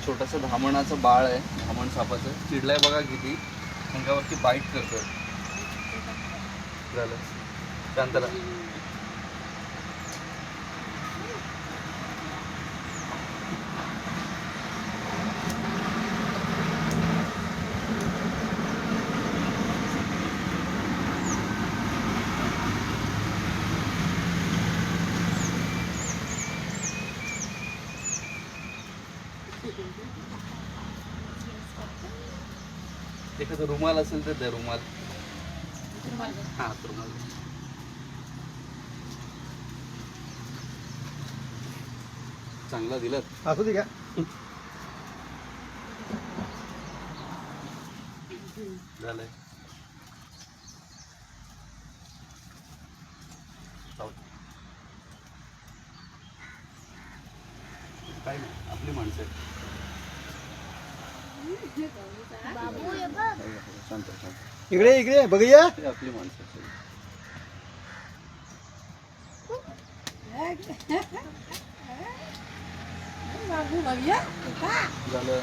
छोटंसं धामणाचं बाळ आहे, धामण सापाचं. चिडलाय बघा किती, अंगावरती बाईट करतोय. झालं शांतला. एखादा रुमाल असेल तर द्या, रुमाल. हा रुमाल चांगला दिलात. असू दे का. झालंय. काय नाही, आपली माणसं आहेत. शांत शांत. इकडे इकडे बघूया. आपली माणसं आहेत. झालं.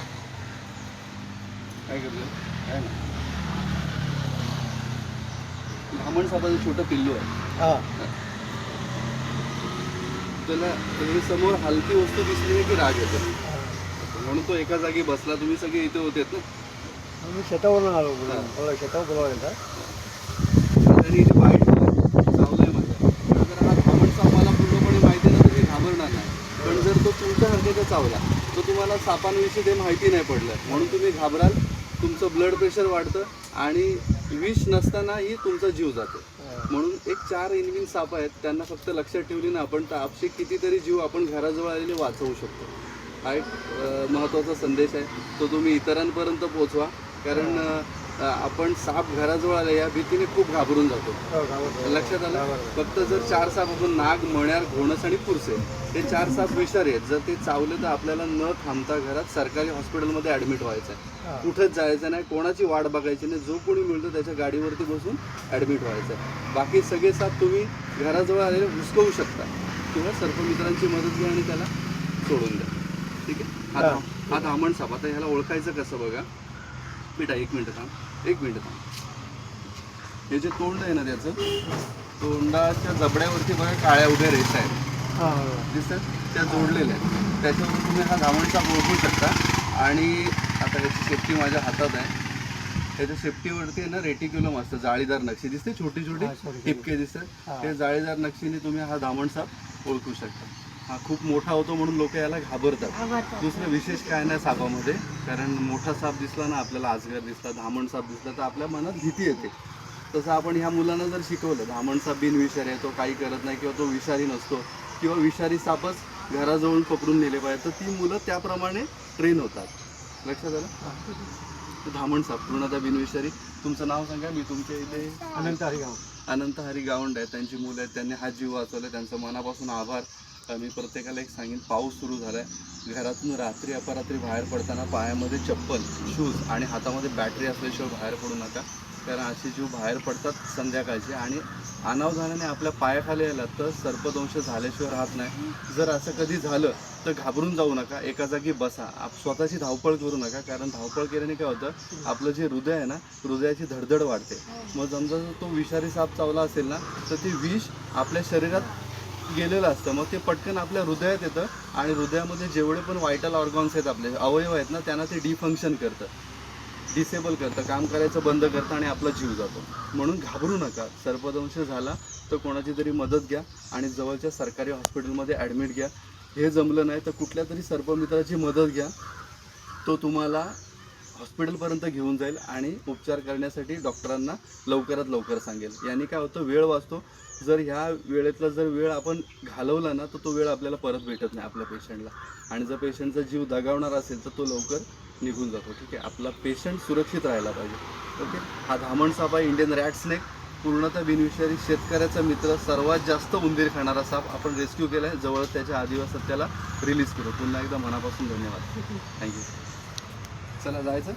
काय करलं काय ना. धामण सापाचं छोटं पिल्लू आहे. हा त्याला समोर हलकी वस्तू दिसली नाही की राग येतो, म्हणून तो एका जागी बसला. तुम्ही सगळे इथे होतेत ना. मी शेतावरून आलो. शेतावर बोलावलं आणि इथे बाईट चावलंय माझ्या. जर हा धामण साप मला पूर्णपणे माहिती नाही तर मी घाबरणार नाही. पण जर तो तुमच्या हरकेचा चावला तो तुम्हाला सापांविषयी ते माहिती नाही पडलं म्हणून तुम्ही घाबराल. तुमचं ब्लड प्रेशर वाढतं आणि विष नसतानाही तुमचा जीव जातो. म्हणून एक 4 इनविन साप आहेत, त्यांना फक्त लक्षात ठेवली ना आपण तर आपले कितीतरी जीव आपण घराजवळ आलेले वाचवू शकतो. हा एक महत्त्वाचा संदेश आहे, तो तुम्ही इतरांपर्यंत पोचवा. कारण आपण साप घराजवळ आले या भीतीने खूप घाबरून जातो. लक्षात आलं. फक्त जर 4 साप आपण नाग, मण्यार, घोणस आणि पुरसे हे 4 साप विषारी आहेत. जर ते चावले तर आपल्याला न थांबता घरात सरकारी हॉस्पिटलमध्ये ॲडमिट व्हायचं आहे. कुठंच जायचं नाही, कोणाची वाट बघायची नाही. जो कोणी मिळतो त्याच्या गाडीवरती बसून ॲडमिट व्हायचं आहे. बाकी सगळे साप तुम्ही घराजवळ आलेले हुसकवू शकता किंवा सर्पमित्रांची मदत घ्या आणि त्याला सोडून द्या. ठीक आहे. हा धामण साप. आता ह्याला ओळखायचं कसं बघा. बेटा 1 मिनिट थांब, 1 मिनिट थांब. हे जे तोंड आहे ना त्याचं, तोंडाच्या जबड्यावरती बघा काळ्या उभ्या रेषा आहेत दिसतात, त्या जोडलेल्या आहेत. त्याच्यावर तुम्ही हा धामण साप ओळखू शकता. आणि आता याची सेफ्टी माझ्या हातात आहे. त्याच्या सेफ्टीवरती आहे ना रेटिक्युलम असतं, जाळीदार नक्षी दिसते, छोटी छोटी टिपके दिसतात. ते जाळीदार नक्षीने तुम्ही हा धामण साप ओळखू शकता. हा खूप मोठा होतो म्हणून लोक याला घाबरतात. दुसरं विशेष काय नाही सापामध्ये, कारण मोठा साप दिसला ना आपल्याला, अजगर दिसला, धामण साप दिसला तर आपल्या मनात भीती येते. तसं आपण ह्या मुलांना जर शिकवलं धामण साप बिनविषारी आहे, तो काही करत नाही किंवा तो विषारी नसतो किंवा विषारी सापच घराजवळून पकडून नेले पाहिजे, तर ती मुलं त्याप्रमाणे ट्रेन होतात. लक्षात आलं. धामण साप पूर्णतः बिनविषारी. तुमचं नाव सांगा. मी तुमच्या इथे अनंत हरी गावंड आहे, त्यांची मुलं आहेत, त्यांनी हा जीव वाचवला. त्यांचं मनापासून आभार. मी प्रत्येकाला एक सांगेन, पाऊस सुरू झाला आहे, घरातून रात्री अपरात्री बाहेर पडताना पायामध्ये चप्पल, शूज आणि हातामध्ये बॅटरी असल्याशिवाय बाहेर पडू नका. कारण असे जीव बाहेर पडतात संध्याकाळचे आणि अनावधानाने आपल्या पायाखाली आला तर सर्पदंश झाल्याशिवाय राहत नाही. जर असं कधी झालं तर घाबरून जाऊ नका, एका जागी बसा. स्वतःची धावपळ करू नका, कारण धावपळ केल्याने काय होतं, आपलं जे हृदय आहे ना, हृदयाची धडधड वाढते. मग समजा तो विषारी साप चावला असेल ना तर ते विष आपल्या शरीरात गेलेलं असतं, मग ते पटकन आपल्या हृदयात येतं आणि हृदयामध्ये जेवढे पण व्हायटल ऑर्गन्स आहेत, आपले अवयव आहेत ना, त्यांना ते डिफंक्शन करतं, डिसेबल करतं, काम करायचं बंद करतं आणि आपला जीव जातो. म्हणून घाबरू नका. सर्पदंश झाला तर कोणाची तरी मदत घ्या आणि जवळच्या सरकारी हॉस्पिटलमध्ये ॲडमिट घ्या. हे जमलं नाही तर कुठल्या तरी सर्पमित्राची मदत घ्या, तो तुम्हाला हॉस्पिटलपर्यंत घेऊन जाईल आणि उपचार करण्यासाठी डॉक्टरांना लवकरात लवकर सांगेल. याने काय होतं, वेळ वाचतो. जर ह्या वेळेतला जर वेळ आपण घालवला ना तर तो वेळ आपल्याला परत भेटत नाही आपल्या पेशंटला. आणि जर पेशंटचा जीव दगावणार असेल तर तो लवकर निघून जातो. ठीक आहे. आपला पेशंट सुरक्षित राहायला पाहिजे. ओके. हा धामण साप आहे, इंडियन रॅट स्नेक, पूर्णतः बिनविषारी, शेतकऱ्याचा मित्र, सर्वात जास्त उंदीर खाणारा साप आपण रेस्क्यू केला आहे. जवळ त्याच्या आदिवासात त्याला रिलीज करू. पुन्हा एकदा मनापासून धन्यवाद. थँक्यू. चला जायचं.